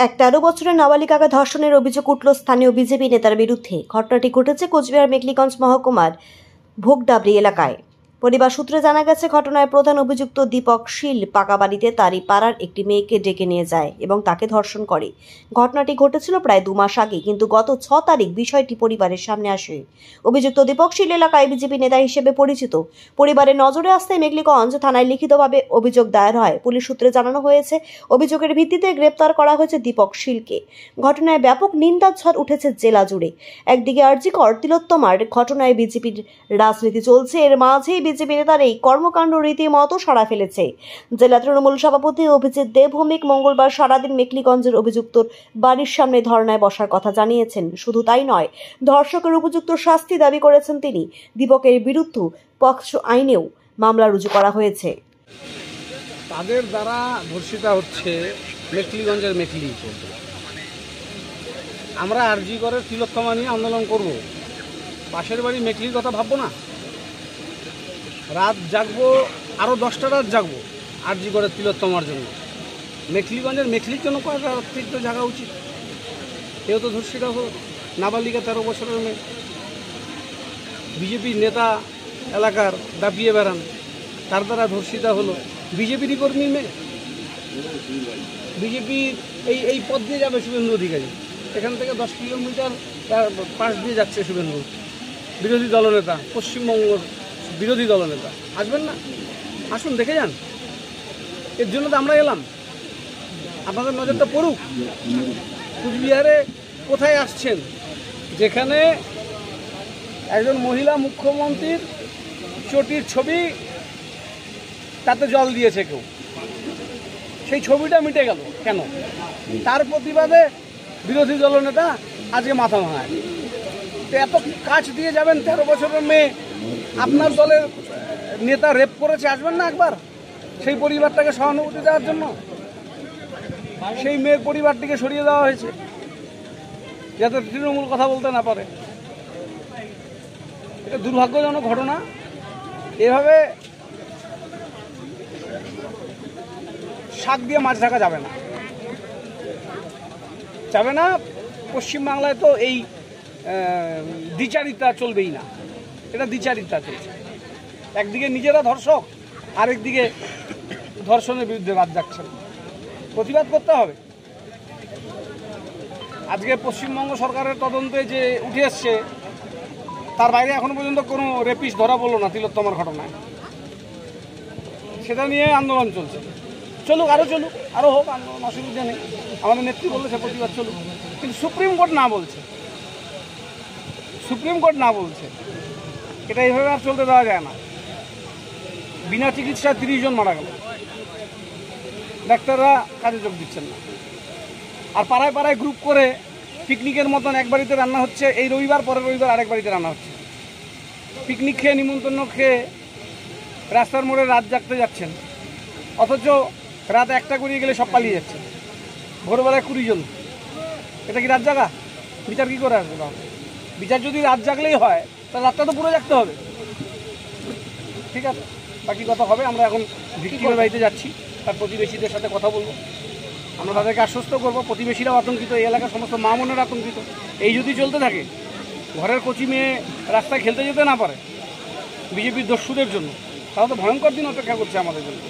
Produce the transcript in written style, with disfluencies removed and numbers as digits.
এক 13 বছরের নাবালিকাকে ধর্ষণের অভিযোগ উঠল স্থানীয় বিজেপি নেতার বিরুদ্ধে। ঘটনাটি ঘটেছে কোচবিহার মেখলিগঞ্জ মহকুমার ভোগডাবরি এলাকায়। পরিবার সূত্রে জানা গেছে, ঘটনায় প্রধান অভিযুক্ত দীপক শীল পাকা বাড়িতে তারই পাড়ার একটি মেয়েকে ডেকে নিয়ে যায় এবং তাকে ধর্ষণ করে। ঘটনাটি ঘটেছিল প্রায় 2 মাস আগে, কিন্তু গত 6 তারিখ বিষয়টি পরিবারের সামনে আসে। অভিযুক্ত দীপক শীল এলাকায় বিজেপি নেতা হিসেবে পরিচিত। পরিবারের নজরে আসতেই মেখলিগঞ্জ থানায় লিখিতভাবে অভিযোগ দায়ের হয়। পুলিশ সূত্রে জানানো হয়েছে, অভিযোগের ভিত্তিতে গ্রেপ্তার করা হয়েছে দীপক শীলকে। ঘটনায় ব্যাপক নিন্দার ঝড় উঠেছে জেলা জুড়ে। একদিকে আরজিকর তিলোত্তমার ঘটনায় বিজেপির রাজনীতি চলছে, এর মাঝেই বিজেপি নেতার এই কর্মকাণ্ড রীতিমতো সাড়া ফেলেছে। জেলা তৃণমূল সভাপতি অভিজিৎ দেবভৌমিক মঙ্গলবার সারাদিন মেখলিগঞ্জের অভিযুক্তর বাড়ির সামনে ধর্নায় বসার কথা জানিয়েছেন। শুধু তাই নয়, ধর্ষকের উপযুক্ত শাস্তি দাবি করেছেন তিনি। দীপকের বিরুদ্ধে পক্সো আইনেও মামলা রুজু করা হয়েছে। তাদের দ্বারা ধর্ষিতা হচ্ছে মেখলিগঞ্জের মেখলি। আমরা আরজিকরের তিলোত্তমা নিয়ে আন্দোলন করব। পাশের বাড়ি মেখলির কথা ভাববো না? রাত জাগবো, আরও 10টা রাত জাগবো আরজিকরের তিলোত্তমার জন্য। মেখলিগঞ্জের মেখলির জন্য কয়েকটা রাত্রির তো জাগা উচিত। কেউ তো ধর্ষিতা হোক, নাবালিকা 13 বছরের মেয়ে। বিজেপির নেতা এলাকার দাপিয়ে বেড়ান, তার দ্বারা ধর্ষিতা হলো বিজেপিরই কর্মী মেয়ে। বিজেপির এই পথ দিয়ে যাবে শুভেন্দু অধিকারী, এখান থেকে 10 কিলোমিটার পাশ দিয়ে যাচ্ছে শুভেন্দু, বিরোধী দলনেতা, পশ্চিমবঙ্গ বিরোধী দলনেতা। আসবেন না? আসুন, দেখে যান। এর জন্য তো আমরা এলাম, আপনাদের নজরটা পড়ুক। কুচবিহারে কোথায় আসছেন, যেখানে একজন মহিলা মুখ্যমন্ত্রীর চটির ছবি, তাতে জল দিয়েছে কেউ, সেই ছবিটা মিটে গেল কেন? তার প্রতিবাদে বিরোধী দলনেতা আজকে মাথা ভাঙায়। তো এত কাজ দিয়ে যাবেন, 13 বছরের মেয়ে, আপনার দলের নেতা রেপ করেছে, আসবেন না একবার সেই পরিবারটাকে সহানুভূতি দেওয়ার জন্য? সেই মেয়ের পরিবারটিকে সরিয়ে দেওয়া হয়েছে যাতে তৃণমূল কথা বলতে না পারে। এটা দুর্ভাগ্যজনক ঘটনা। এভাবে শাক দিয়ে মাছ ঢাকা যাবে না, যাবে না। পশ্চিমবাংলায় তো এই দ্বিচারিতা চলবেই না, এটা দ্বিচারিতা চলছে। একদিকে নিজেরা ধর্ষক, আরেকদিকে ধর্ষণের বিরুদ্ধে বাদ যাচ্ছেন। প্রতিবাদ করতে হবে। আজকে পশ্চিমবঙ্গ সরকারের তদন্তে যে উঠে এসছে, তার বাইরে এখনো পর্যন্ত কোনো রেপিস্ট ধরা পড়লো না তিলোত্তমার ঘটনায়। সেটা নিয়ে আন্দোলন চলছে। চলুক, আরও চলুক, আরও হোক আন্দোলন, অসুবিধা নেই। আমাদের নেত্রী বললে সে প্রতিবাদ চলুক, কিন্তু সুপ্রিম কোর্ট না বলছে। সুপ্রিম কোর্ট না বলছে, এটা এইভাবে আর চলতে দেওয়া যায় না। বিনা চিকিৎসায় 30 জন মারা গেল, ডাক্তাররা কাজে যোগ দিচ্ছেন না। আর পাড়ায় পাড়ায় গ্রুপ করে পিকনিকের মতন এক বাড়িতে রান্না হচ্ছে, এই রবিবার পরের রবিবার আরেক বাড়িতে রান্না হচ্ছে। পিকনিক খেয়ে, নিমন্ত্রণ খেয়ে রাস্তার মোড়ে রাত জাগতে যাচ্ছেন, অথচ রাত 1টা করিয়ে গেলে সব পালিয়ে যাচ্ছে। ভোরবেলায় 20 জন। এটা কি রাত জাগা? বিচার কী করে আসবে? বিচার যদি রাত জাগলেই হয়, তাহলে রাতটা তো পুরো জাগতে হবে। ঠিক আছে, বাকি কথা হবে। আমরা এখন ভিক্টিমের বাড়িতে যাচ্ছি, তার প্রতিবেশীদের সাথে কথা বলবো। আমরা তাদেরকে আশ্বস্ত করবো। প্রতিবেশীরাও আতঙ্কিত, এই এলাকার সমস্ত মা বোনেরা আতঙ্কিত। এই যদি চলতে থাকে, ঘরের কচি মেয়ে রাস্তায় খেলতে যেতে না পারে বিজেপির দস্যুদের জন্য, তাহলে তো ভয়ঙ্কর দিন অপেক্ষা করছে আমাদের জন্য।